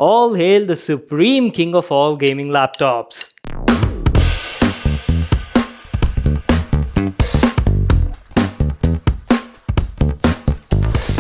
All hail the supreme king of all gaming laptops.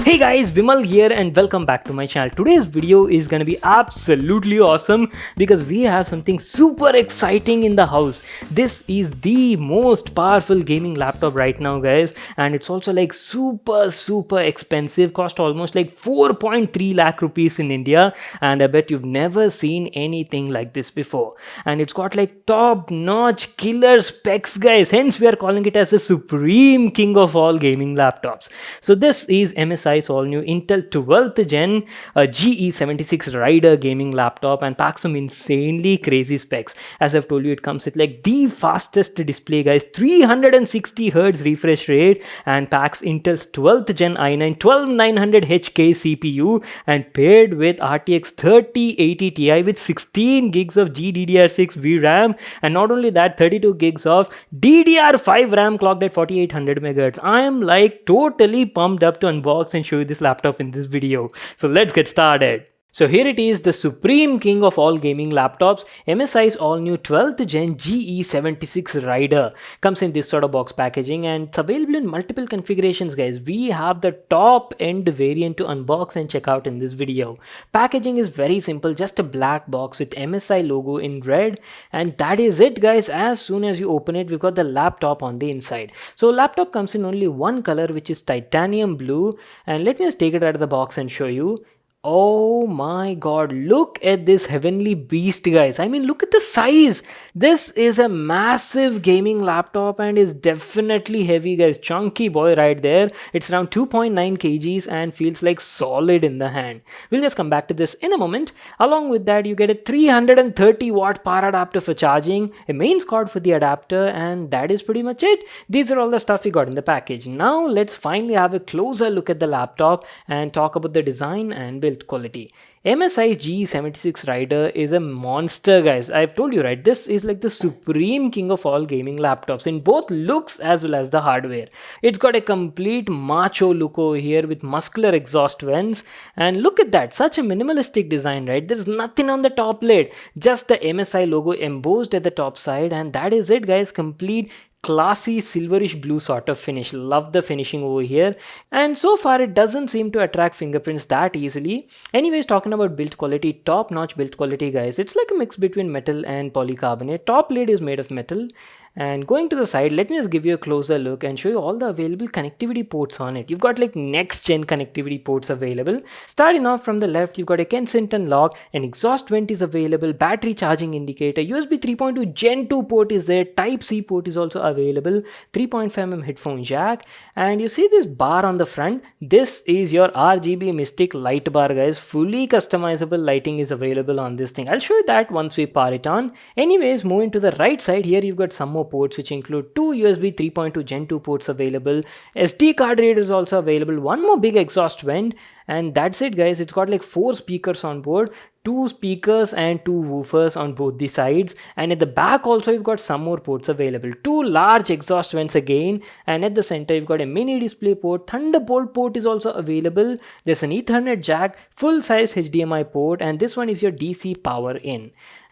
Hey guys, Vimal here and welcome back to my channel. Today's video is gonna be absolutely awesome because we have something super exciting in the house. This is the most powerful gaming laptop right now, guys, and it's also like super expensive, cost almost like 4.3 lakh rupees in India, and I bet you've never seen anything like this before. And it's got like top-notch killer specs, guys, hence we are calling it as the supreme king of all gaming laptops. So this is MSI's all new Intel 12th gen GE76 Rider gaming laptop and packs some insanely crazy specs. As I've told you, it comes with like the fastest display, guys, 360 Hz refresh rate, and packs Intel's 12th gen i9 12900HK CPU and paired with RTX 3080 Ti with 16 gigs of GDDR6 VRAM, and not only that, 32 gigs of DDR5 RAM clocked at 4800 MHz. I am like totally pumped up to unbox and show you this laptop in this video. So let's get started. So here it is, the supreme king of all gaming laptops, MSI's all new 12th gen GE76 Rider. Comes in this sort of box packaging and it's available in multiple configurations, guys. We have the top end variant to unbox and check out in this video. Packaging is very simple, just a black box with MSI logo in red, and that is it, guys. As soon as you open it, we've got the laptop on the inside. So laptop comes in only one color, which is titanium blue, and let me just take it out of the box and show you. Oh my god, look at this heavenly beast, guys. I mean, look at the size. This is a massive gaming laptop and is definitely heavy, guys. Chunky boy right there. It's around 2.9 kgs and feels like solid in the hand. We'll just come back to this in a moment. Along with that, you get a 330 watt power adapter for charging, a mains cord for the adapter, and that is pretty much it. These are all the stuff we got in the package. Now let's finally have a closer look at the laptop and talk about the design and build quality. MSI GE76 Rider is a monster, guys. I've told you, right? This is like the supreme king of all gaming laptops in both looks as well as the hardware. It's got a complete macho look over here with muscular exhaust vents, and look at that, such a minimalistic design, right? There's nothing on the top lid, just the MSI logo embossed at the top side, and that is it, guys. Complete classy silverish blue sort of finish. Love the finishing over here, and so far it doesn't seem to attract fingerprints that easily. Anyways, talking about build quality, top notch build quality, guys. It's like a mix between metal and polycarbonate. Top lid is made of metal, and going to the side, let me just give you a closer look and show you all the available connectivity ports on it. You've got like next gen connectivity ports available. Starting off from the left, you've got a Kensington lock, an exhaust vent is available, battery charging indicator, USB 3.2 Gen 2 port is there, Type C port is also available, 3.5mm headphone jack, and you see this bar on the front. This is your RGB Mystic light bar, guys. Fully customizable lighting is available on this thing. I'll show you that once we power it on. Anyways, moving to the right side, here you've got some more ports which include two USB 3.2 Gen 2 ports available, SD card reader is also available, one more big exhaust vent, and that's it, guys. It's got like 4 speakers on board, 2 speakers and 2 woofers on both the sides, and at the back also you've got some more ports available, 2 large exhaust vents again, and at the center you've got a mini display port. Thunderbolt port is also available. There's an Ethernet jack, full size HDMI port, and this one is your DC power in.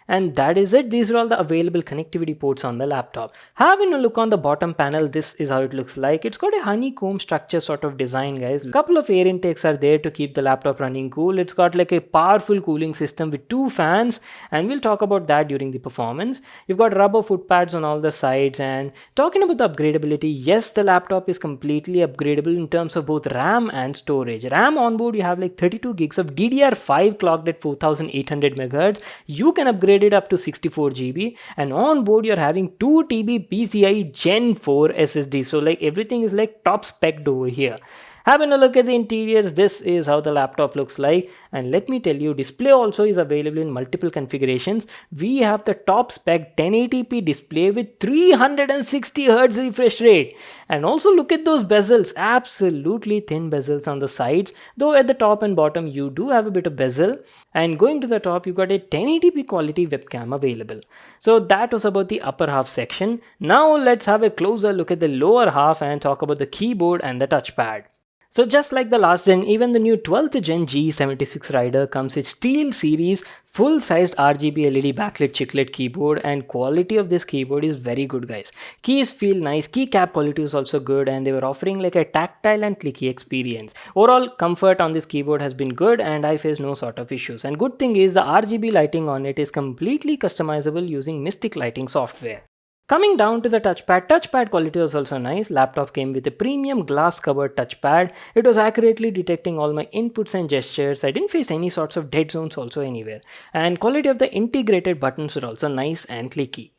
And that is it. These are all the available connectivity ports on the laptop. Having a look on the bottom panel, this is how it looks like. It's got a honeycomb structure sort of design, guys. A couple of air intakes are there to keep the laptop running cool. It's got like a powerful cooling system with 2 fans, and we'll talk about that during the performance. You've got rubber foot pads on all the sides, and talking about the upgradability, yes, the laptop is completely upgradable in terms of both RAM and storage. RAM on board, you have like 32 gigs of DDR5 clocked at 4800 MHz. You can upgrade it up to 64 GB, and on board you're having 2 TB PCIe Gen 4 SSD. So like everything is like top spec over here. Having a look at the interiors, this is how the laptop looks like, and let me tell you, display also is available in multiple configurations. We have the top spec 1080p display with 360 Hz refresh rate, and also look at those bezels, absolutely thin bezels on the sides, though at the top and bottom you do have a bit of bezel, and going to the top you've got a 1080p quality webcam available. So that was about the upper half section. Now let's have a closer look at the lower half and talk about the keyboard and the touchpad. So just like the last gen, even the new 12th gen G76 Rider comes with Steel Series full-sized RGB LED backlit chiclet keyboard, and quality of this keyboard is very good, guys. Keys feel nice, keycap quality is also good, and they were offering like a tactile and clicky experience. Overall comfort on this keyboard has been good, and I face no sort of issues. And good thing is the RGB lighting on it is completely customizable using Mystic lighting software. Coming down to the touchpad quality was also nice. Laptop came with a premium glass covered touchpad. It was accurately detecting all my inputs and gestures. I didn't face any sorts of dead zones also anywhere. And quality of the integrated buttons were also nice and clicky.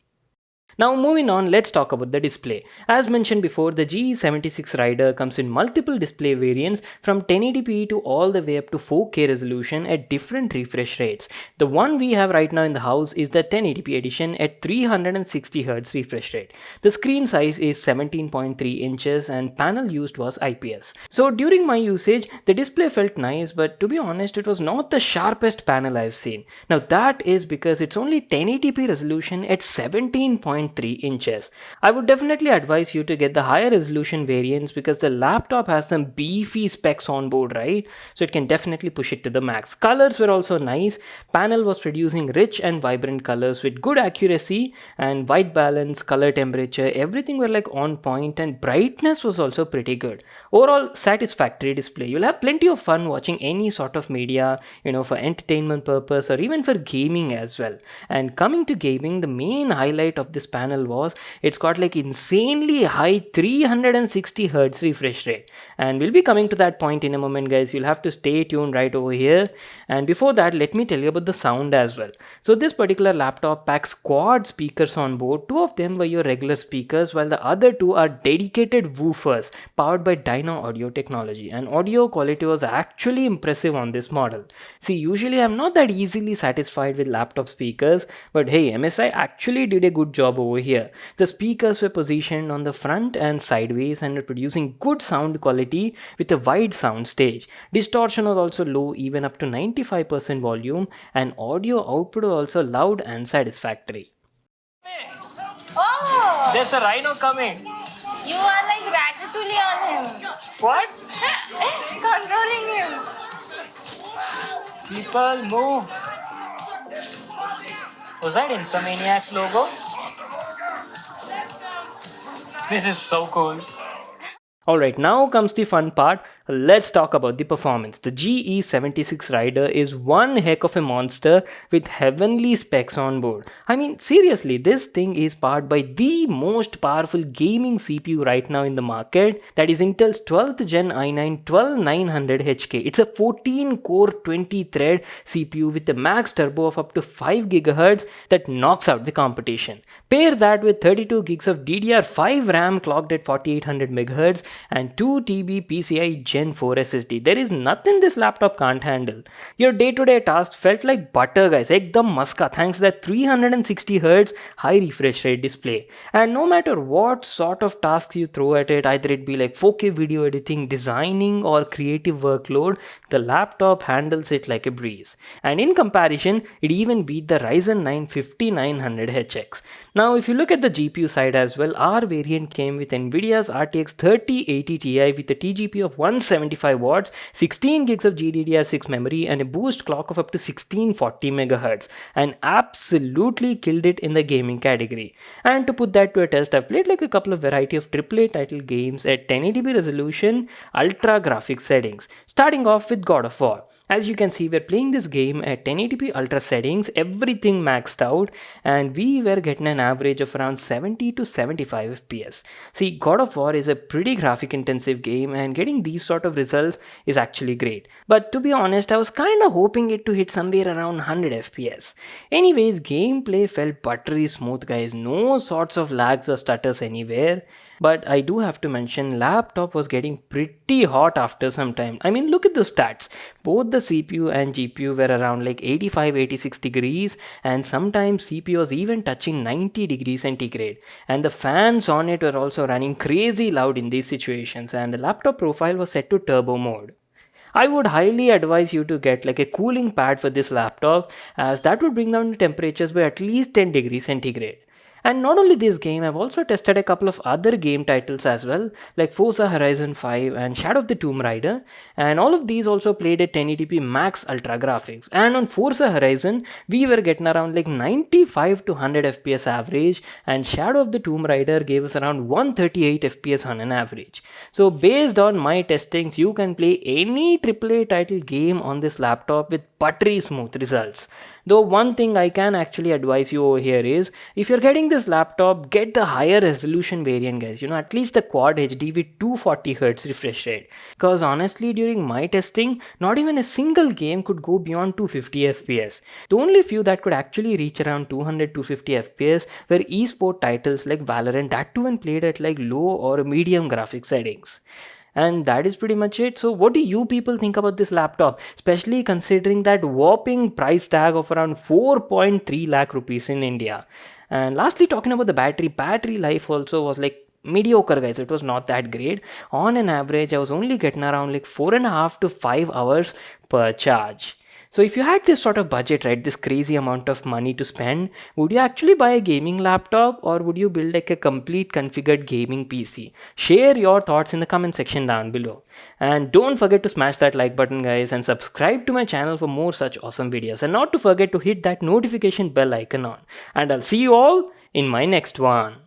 Now moving on, let's talk about the display. As mentioned before, the G76 Rider comes in multiple display variants from 1080p to all the way up to 4K resolution at different refresh rates. The one we have right now in the house is the 1080p edition at 360Hz refresh rate. The screen size is 17.3 inches and panel used was IPS. So during my usage, the display felt nice, but to be honest, it was not the sharpest panel I've seen. Now that is because it's only 1080p resolution at 17.3 inches. I would definitely advise you to get the higher resolution variants because the laptop has some beefy specs on board, right? So it can definitely push it to the max. Colors were also nice. Panel was producing rich and vibrant colors with good accuracy and white balance, color temperature, everything were like on point, and brightness was also pretty good. Overall satisfactory display. You'll have plenty of fun watching any sort of media, for entertainment purpose or even for gaming as well. And coming to gaming, the main highlight of this panel was it's got like insanely high 360 Hz refresh rate, and we'll be coming to that point in a moment, guys. You'll have to stay tuned right over here. And before that, let me tell you about the sound as well. So this particular laptop packs quad speakers on board. Two of them were your regular speakers, while the other two are dedicated woofers powered by Dyno audio technology, and audio quality was actually impressive on this model. See, usually I'm not that easily satisfied with laptop speakers, but hey, MSI actually did a good job over here. The speakers were positioned on the front and sideways and were producing good sound quality with a wide sound stage. Distortion was also low, even up to 95% volume, and audio output was also loud and satisfactory. Oh! There's a rhino coming. You are like ratatouille on him. What? Controlling him. People move. Was that Insomniac's logo? This is so cool. Alright, now comes the fun part. Let's talk about the performance. The GE76 Rider is one heck of a monster with heavenly specs on board. I mean, seriously, this thing is powered by the most powerful gaming CPU right now in the market. That is Intel's 12th Gen i9 12900HK. It's a 14-core 20-thread CPU with a max turbo of up to 5 GHz that knocks out the competition. Pair that with 32 gigs of DDR5 RAM clocked at 4800 MHz and 2 TB PCI Gen 4 SSD. There is nothing this laptop can't handle. Your day-to-day tasks felt like butter, guys. Ekdam maska, thanks to that 360Hz high refresh rate display. And no matter what sort of tasks you throw at it, either it be like 4K video editing, designing, or creative workload, the laptop handles it like a breeze. And in comparison, it even beat the Ryzen 9 5900HX. Now, if you look at the GPU side as well, our variant came with NVIDIA's RTX 3080 Ti with a TGP of 175 watts, 16 gigs of GDDR6 memory, and a boost clock of up to 1640 MHz, and absolutely killed it in the gaming category. And to put that to a test, I've played like a couple of variety of AAA title games at 1080p resolution, ultra graphics settings, starting off with God of War. As you can see, we're playing this game at 1080p ultra settings, everything maxed out, and we were getting an average of around 70 to 75 FPS. See, God of War is a pretty graphic intensive game, and getting these sort of results is actually great. But to be honest, I was kinda hoping it to hit somewhere around 100 FPS. Anyways, gameplay felt buttery smooth, guys. No sorts of lags or stutters anywhere. But I do have to mention, laptop was getting pretty hot after some time. I mean, look at the stats. Both the CPU and GPU were around like 85-86 degrees, and sometimes CPU was even touching 90 degrees centigrade. And the fans on it were also running crazy loud in these situations, and the laptop profile was set to turbo mode. I would highly advise you to get like a cooling pad for this laptop, as that would bring down the temperatures by at least 10 degrees centigrade. And not only this game, I've also tested a couple of other game titles as well, like Forza Horizon 5 and Shadow of the Tomb Raider. And all of these also played at 1080p max ultra graphics. And on Forza Horizon, we were getting around like 95 to 100 FPS average, and Shadow of the Tomb Raider gave us around 138 FPS on an average. So based on my testings, you can play any AAA title game on this laptop with buttery smooth results. Though one thing I can actually advise you over here is, if you're getting this laptop, get the higher resolution variant, guys. At least the quad HD with 240Hz refresh rate. Because honestly, during my testing, not even a single game could go beyond 250 FPS. The only few that could actually reach around 200 250 FPS were esport titles like Valorant, that too when played at like low or medium graphic settings. And that is pretty much it. So what do you people think about this laptop, especially considering that whopping price tag of around 4.3 lakh rupees in India? And lastly, talking about the battery life also was like mediocre, guys. It was not that great. On an average, I was only getting around like 4.5 to 5 hours per charge. So if you had this sort of budget, right, this crazy amount of money to spend, would you actually buy a gaming laptop, or would you build like a complete configured gaming PC? Share your thoughts in the comment section down below. And don't forget to smash that like button, guys, and subscribe to my channel for more such awesome videos. And not to forget to hit that notification bell icon on. And I'll see you all in my next one.